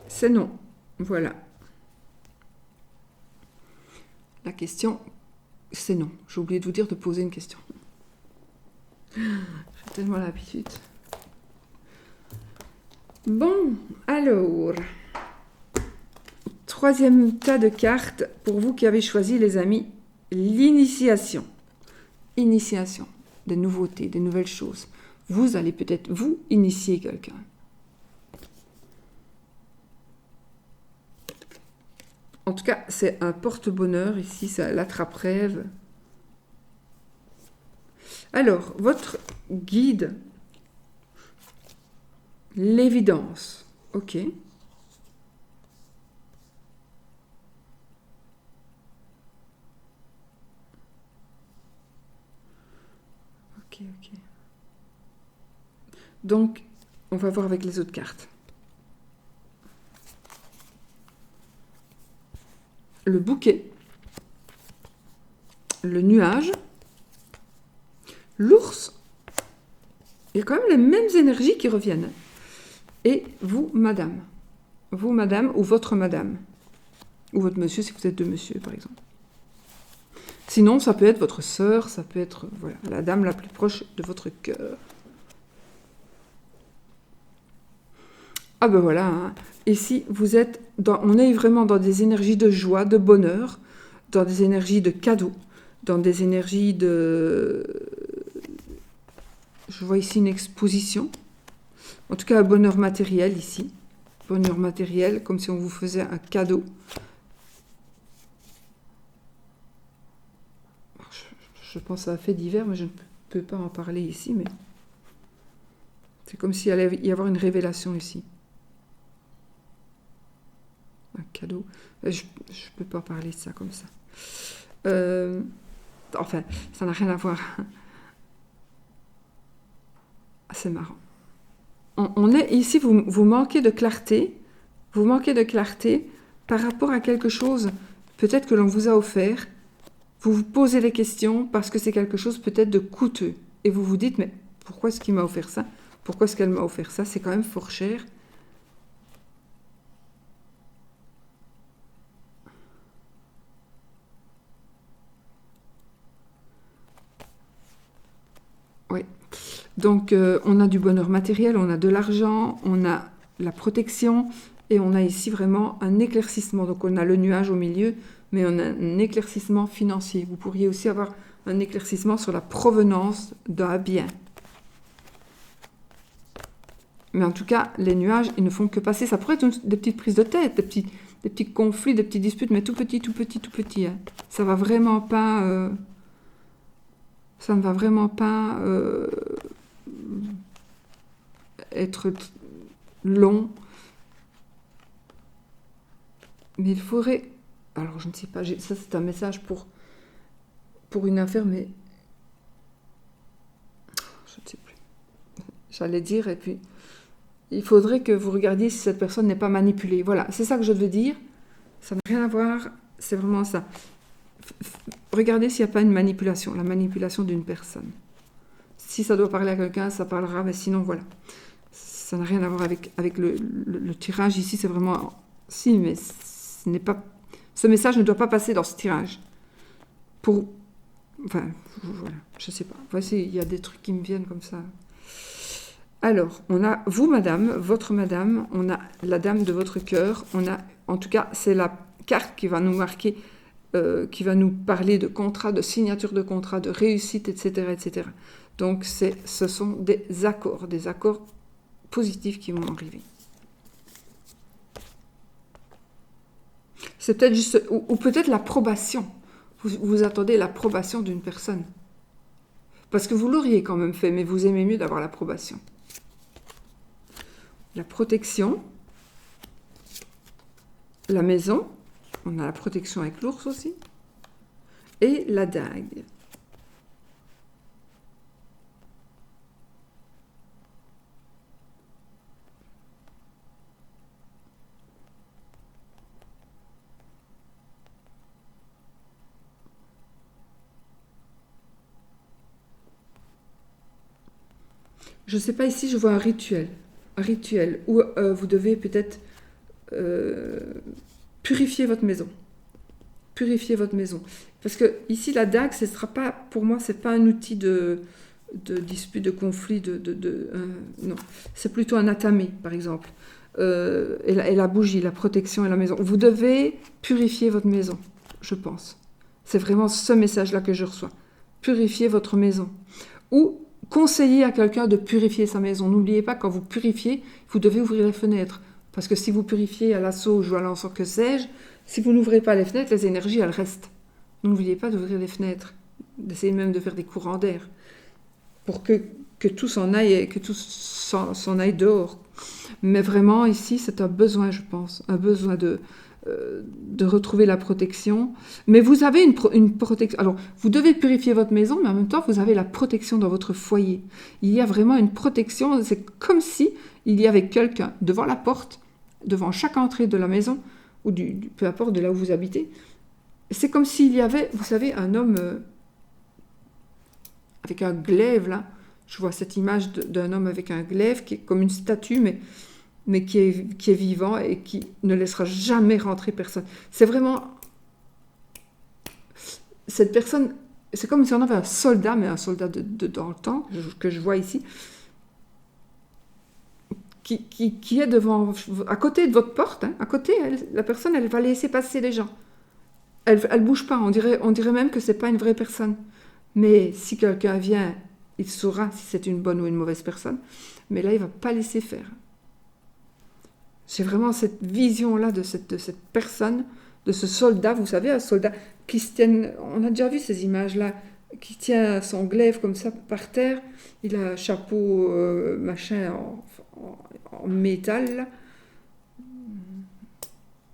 C'est non. Voilà. La question, c'est non. J'ai oublié de vous dire de poser une question. J'ai tellement l'habitude. Bon, alors, troisième tas de cartes pour vous qui avez choisi, les amis, l'initiation. Initiation, des nouveautés, des nouvelles choses. Vous allez peut-être, vous, initier quelqu'un. En tout cas, c'est un porte-bonheur ici, c'est l'attrape-rêve. Alors, votre guide, l'évidence. Ok. Ok. Donc, on va voir avec les autres cartes. Le bouquet, le nuage, l'ours. Il y a quand même les mêmes énergies qui reviennent. Et vous, madame. Vous, madame, ou votre madame. Ou votre monsieur, si vous êtes deux monsieur, par exemple. Sinon, ça peut être votre sœur, ça peut être voilà, la dame la plus proche de votre cœur. Ah ben voilà, hein. Ici, on est vraiment dans des énergies de joie, de bonheur, dans des énergies de cadeaux, dans des énergies de... Je vois ici une exposition. En tout cas, un bonheur matériel ici. Bonheur matériel, comme si on vous faisait un cadeau. Je pense à un fait divers, mais je ne peux pas en parler ici. Mais c'est comme s'il allait y avoir une révélation ici. Un cadeau. Je ne peux pas parler de ça comme ça. Enfin, ça n'a rien à voir. C'est marrant. On est ici, vous manquez de clarté. Vous manquez de clarté par rapport à quelque chose peut-être que l'on vous a offert. Vous vous posez des questions parce que c'est quelque chose peut-être de coûteux. Et vous vous dites, mais pourquoi est-ce qu'il m'a offert ça? Pourquoi est-ce qu'elle m'a offert ça? C'est quand même fort cher. Oui. Donc, on a du bonheur matériel, on a de l'argent, on a la protection et on a ici vraiment un éclaircissement. Donc, on a le nuage au milieu, mais on a un éclaircissement financier. Vous pourriez aussi avoir un éclaircissement sur la provenance d'un bien. Mais en tout cas, les nuages, ils ne font que passer. Ça pourrait être des petites prises de tête, des petits conflits, des petites disputes, mais tout petit. Hein. Ça va vraiment pas... ça ne va vraiment pas être long. Mais il faudrait... Alors, je ne sais pas, ça c'est un message pour une affaire, mais... Je ne sais plus. J'allais dire, et puis... Il faudrait que vous regardiez si cette personne n'est pas manipulée. Voilà, c'est ça que je veux dire. Ça n'a rien à voir, c'est vraiment ça. regardez s'il n'y a pas une manipulation, la manipulation d'une personne. Si ça doit parler à quelqu'un, ça parlera, mais sinon, voilà. Ça n'a rien à voir avec le tirage. Ici, c'est vraiment... Si, mais ce n'est pas... Ce message ne doit pas passer dans ce tirage. Enfin, voilà, je sais pas. Voici, il y a des trucs qui me viennent comme ça. Alors, on a vous, madame, votre madame, on a la dame de votre cœur, on a... En tout cas, c'est la carte qui va nous marquer, qui va nous parler de contrat, de signature de contrat, de réussite, etc., etc. Donc, ce sont des accords positifs qui vont arriver. C'est peut-être juste, ou peut-être l'approbation. Vous attendez l'approbation d'une personne. Parce que vous l'auriez quand même fait, mais vous aimez mieux d'avoir l'approbation. La protection, la maison, on a la protection avec l'ours aussi, et la dague. Je ne sais pas, ici je vois un rituel où vous devez peut-être purifier votre maison. Purifier votre maison. Parce que ici la dague, ce sera pas, pour moi, c'est pas un outil de dispute, de conflit, non. C'est plutôt un atamé, par exemple. Et la bougie, la protection et la maison. Vous devez purifier votre maison, je pense. C'est vraiment ce message-là que je reçois. Purifier votre maison. Ou conseiller à quelqu'un de purifier sa maison. N'oubliez pas, quand vous purifiez, vous devez ouvrir les fenêtres. Parce que si vous purifiez à la sauge ou à l'encens, que sais-je, si vous n'ouvrez pas les fenêtres, les énergies, elles restent. N'oubliez pas d'ouvrir les fenêtres. D'essayer même de faire des courants d'air. Pour que tout s'en aille, que tout s'en aille dehors. Mais vraiment, ici, c'est un besoin, je pense. Un besoin de retrouver la protection. Mais vous avez une protection. Alors, vous devez purifier votre maison, mais en même temps, vous avez la protection dans votre foyer. Il y a vraiment une protection. C'est comme si il y avait quelqu'un devant la porte, devant chaque entrée de la maison, ou peu importe de là où vous habitez. C'est comme s'il y avait, vous savez, un homme avec un glaive, là. Je vois cette image d'un homme avec un glaive qui est comme une statue, mais qui est vivant et qui ne laissera jamais rentrer personne. C'est vraiment... Cette personne, c'est comme si on avait un soldat, mais un soldat dans le temps, que je vois ici, qui est devant, à côté de votre porte, hein, à côté, la personne, elle va laisser passer les gens. Elle ne bouge pas, on dirait même que ce n'est pas une vraie personne. Mais si quelqu'un vient, il saura si c'est une bonne ou une mauvaise personne. Mais là, il ne va pas laisser faire. J'ai vraiment cette vision-là de cette personne, de ce soldat, vous savez, un soldat qui se tient, on a déjà vu ces images-là, qui tient son glaive comme ça par terre, il a un chapeau machin en métal, là.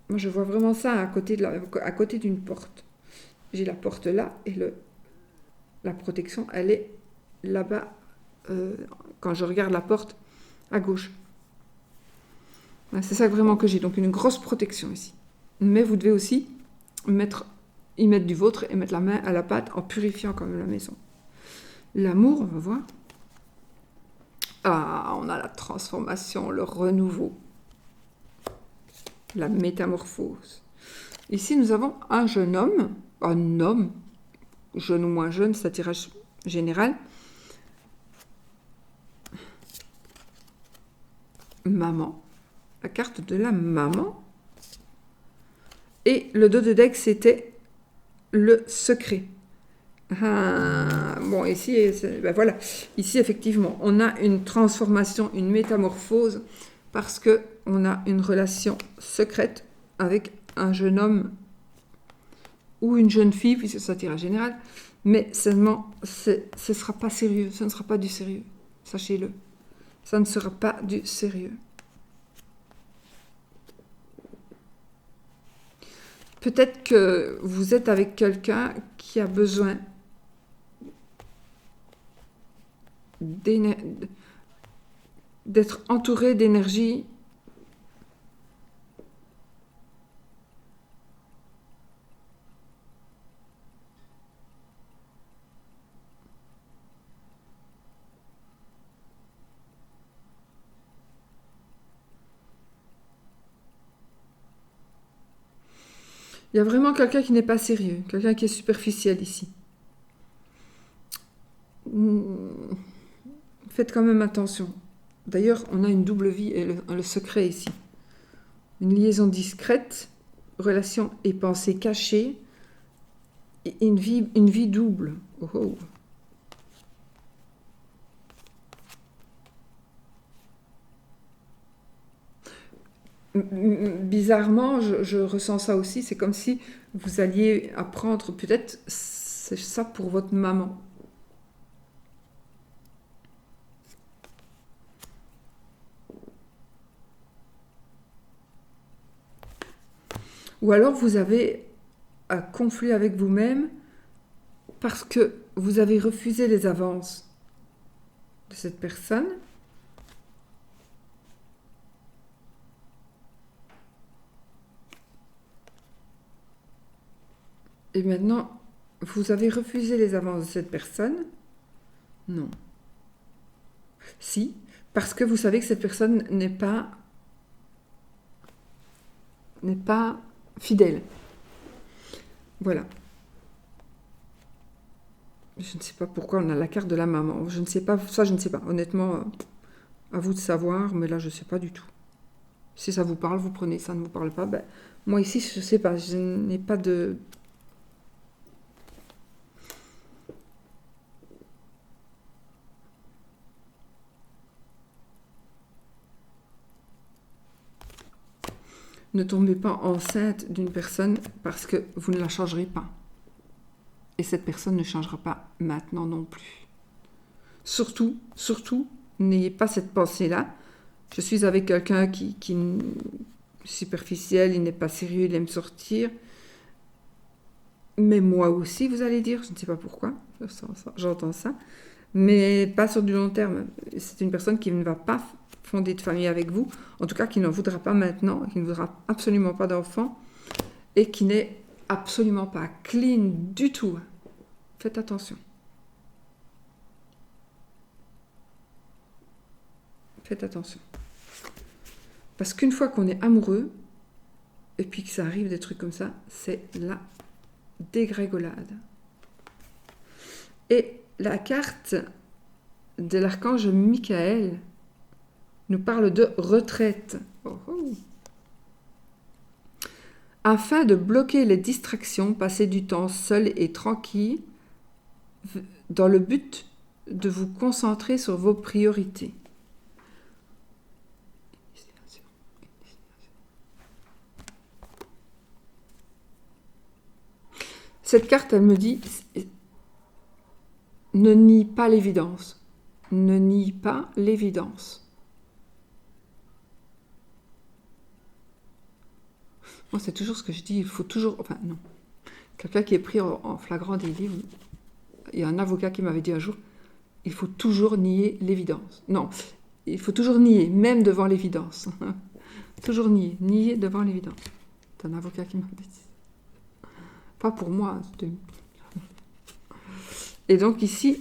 Moi, je vois vraiment ça à côté d'une porte. J'ai la porte là et la protection, elle est là-bas, quand je regarde la porte, à gauche. C'est ça vraiment que j'ai, donc une grosse protection ici. Mais vous devez aussi y mettre du vôtre et mettre la main à la pâte en purifiant quand même la maison. L'amour, on va voir. Ah, on a la transformation, le renouveau, la métamorphose. Ici, nous avons un jeune homme, jeune ou moins jeune, c'est un tirage général. Maman. La carte de la maman. Et le dos de deck, c'était le secret. Bon, ici, ben voilà. Ici, effectivement, on a une transformation, une métamorphose, parce qu'on a une relation secrète avec un jeune homme ou une jeune fille, puisque c'est un tirage général, mais seulement, ce ne sera pas sérieux, ce ne sera pas du sérieux, sachez-le. Ça ne sera pas du sérieux. Peut-être que vous êtes avec quelqu'un qui a besoin d'être entouré d'énergie Il y a vraiment quelqu'un qui n'est pas sérieux, quelqu'un qui est superficiel ici. Faites quand même attention. D'ailleurs, on a une double vie et le secret ici. Une liaison discrète, relation et pensée cachée, et une vie double. Oh oh. Bizarrement, je ressens ça aussi. C'est comme si vous alliez apprendre, peut-être c'est ça pour votre maman. Ou alors vous avez un conflit avec vous-même parce que vous avez refusé les avances de cette personne. Et maintenant, vous avez refusé les avances de cette personne? Non. Si, parce que vous savez que cette personne n'est pas fidèle. Voilà. Je ne sais pas pourquoi on a la carte de la maman. Je ne sais pas, ça je ne sais pas. Honnêtement, à vous de savoir, mais là je ne sais pas du tout. Si ça vous parle, vous prenez. Ça ne vous parle pas, ben, moi ici je ne sais pas. Je n'ai pas de... Ne tombez pas enceinte d'une personne parce que vous ne la changerez pas. Et cette personne ne changera pas maintenant non plus. Surtout, n'ayez pas cette pensée-là. Je suis avec quelqu'un qui est superficiel, il n'est pas sérieux, il aime sortir. Mais moi aussi, vous allez dire, je ne sais pas pourquoi, j'entends ça. Mais pas sur du long terme. C'est une personne qui ne va pas fonder de famille avec vous, en tout cas qui n'en voudra pas maintenant, qui ne voudra absolument pas d'enfant, et qui n'est absolument pas clean du tout. Faites attention. Faites attention. Parce qu'une fois qu'on est amoureux, et puis que ça arrive des trucs comme ça, c'est la dégringolade. Et la carte de l'archange Michael nous parle de retraite. Oh oh. Afin de bloquer les distractions, passez du temps seul et tranquille dans le but de vous concentrer sur vos priorités. Cette carte, elle me dit, ne nie pas l'évidence. Ne nie pas l'évidence. Moi, c'est toujours ce que je dis, il faut toujours... Enfin, non. Quelqu'un qui est pris en flagrant délit, il y a un avocat qui m'avait dit un jour, il faut toujours nier l'évidence. Non, il faut toujours nier, même devant l'évidence. Toujours nier devant l'évidence. C'est un avocat qui m'a dit. Pas pour moi. Et donc ici,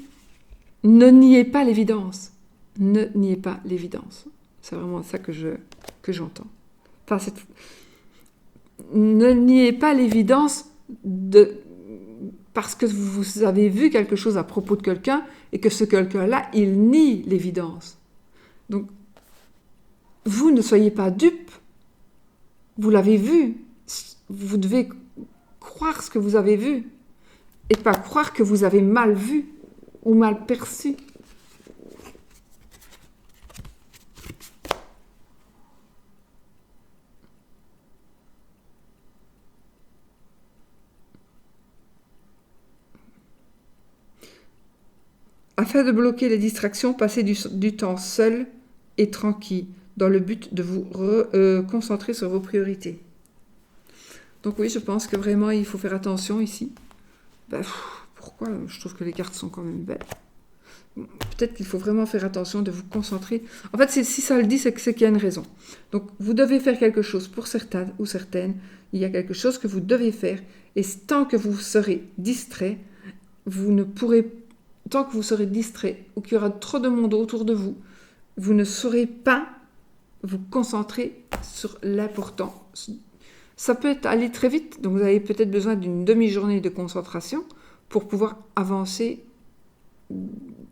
ne niez pas l'évidence. Ne niez pas l'évidence. C'est vraiment ça que j'entends. Enfin, ne niez pas l'évidence parce que vous avez vu quelque chose à propos de quelqu'un et que ce quelqu'un-là, il nie l'évidence. Donc, vous ne soyez pas dupe. Vous l'avez vu. Vous devez croire ce que vous avez vu et pas croire que vous avez mal vu ou mal perçu. Afin de bloquer les distractions, passez du temps seul et tranquille dans le but de vous concentrer sur vos priorités. Donc oui, je pense que vraiment, il faut faire attention ici. Pourquoi? Je trouve que les cartes sont quand même belles. Peut-être qu'il faut vraiment faire attention de vous concentrer. En fait, si ça le dit, c'est qu'il y a une raison. Donc, vous devez faire quelque chose pour certains ou certaines. Il y a quelque chose que vous devez faire. Et tant que vous serez distrait, vous ne pourrez... Tant que vous serez distrait ou qu'il y aura trop de monde autour de vous, vous ne saurez pas vous concentrer sur l'important. Ça peut aller très vite, donc vous avez peut-être besoin d'une demi-journée de concentration pour pouvoir avancer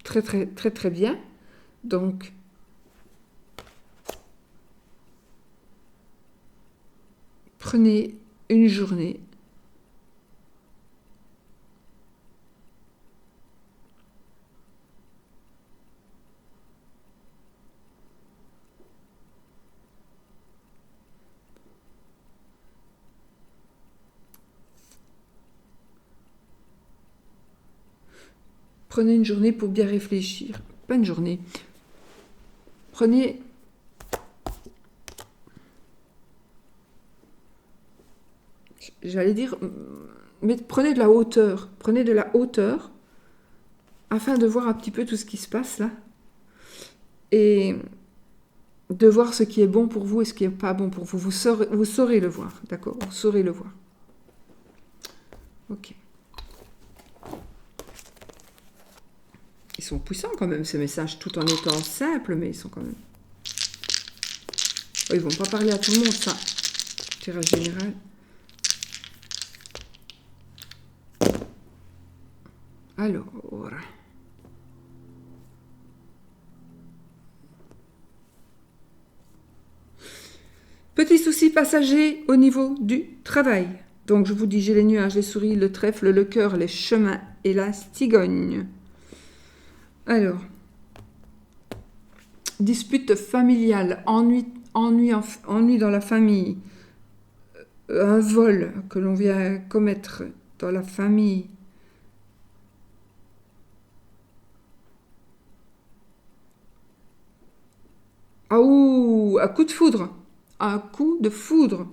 très très très très bien. Donc, prenez une journée. Prenez une journée pour bien réfléchir. Pas une journée. Prenez... J'allais dire... Mais prenez de la hauteur. Prenez de la hauteur afin de voir un petit peu tout ce qui se passe là. Et de voir ce qui est bon pour vous et ce qui n'est pas bon pour vous. Vous saurez le voir, d'accord? Vous saurez le voir. Ok. Ils sont puissants quand même, ces messages, tout en étant simples, mais ils sont quand même... Oh, ils vont pas parler à tout le monde, ça. Tirage général. Alors... Petit souci passager au niveau du travail. Donc, je vous dis, j'ai les nuages, les souris, le trèfle, le cœur, les chemins et la cigogne. Alors, dispute familiale, ennui dans la famille, un vol que l'on vient commettre dans la famille. Ah ouh, un coup de foudre. Un coup de foudre.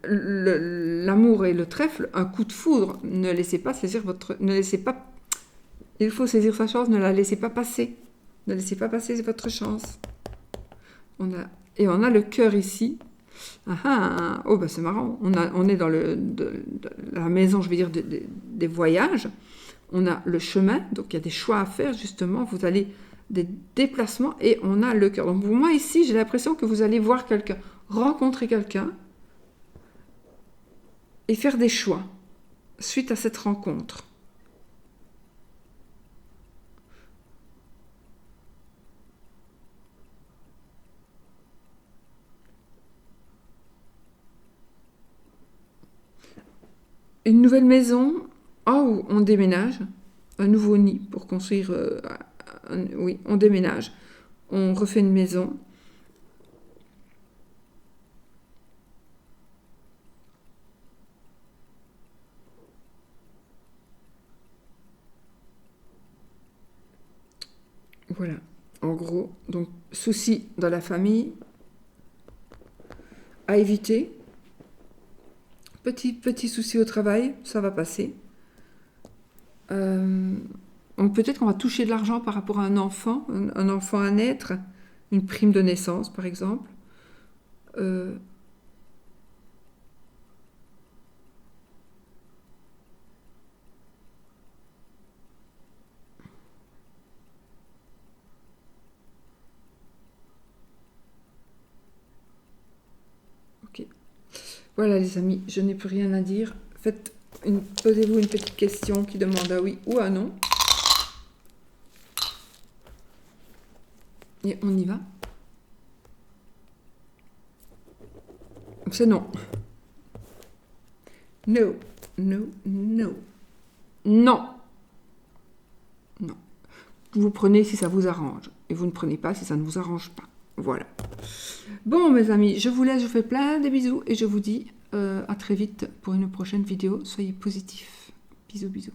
L'amour et le trèfle, un coup de foudre. Ne laissez pas saisir votre... Ne laissez pas... Il faut saisir sa chance, ne la laissez pas passer. Ne laissez pas passer votre chance. On a le cœur ici. Oh, bah c'est marrant. On est dans la maison, je vais dire, des voyages. On a le chemin, donc il y a des choix à faire, justement. Vous allez des déplacements et on a le cœur. Donc pour moi, ici, j'ai l'impression que vous allez voir quelqu'un, rencontrer quelqu'un et faire des choix suite à cette rencontre. Une nouvelle maison, oh, on déménage, un nouveau nid pour construire, oui, on déménage, on refait une maison. Voilà, en gros, donc soucis dans la famille, à éviter. Petit souci au travail, ça va passer. Donc peut-être qu'on va toucher de l'argent par rapport à un enfant à naître, une prime de naissance par exemple. Ok. Voilà les amis, je n'ai plus rien à dire. Posez-vous une petite question qui demande un oui ou un non. Et on y va. C'est non. No, no, no. Non. Non. Vous prenez si ça vous arrange. Et vous ne prenez pas si ça ne vous arrange pas. Voilà. Bon mes amis, je vous laisse, je vous fais plein de bisous et je vous dis à très vite pour une prochaine vidéo. Soyez positifs. Bisous, bisous.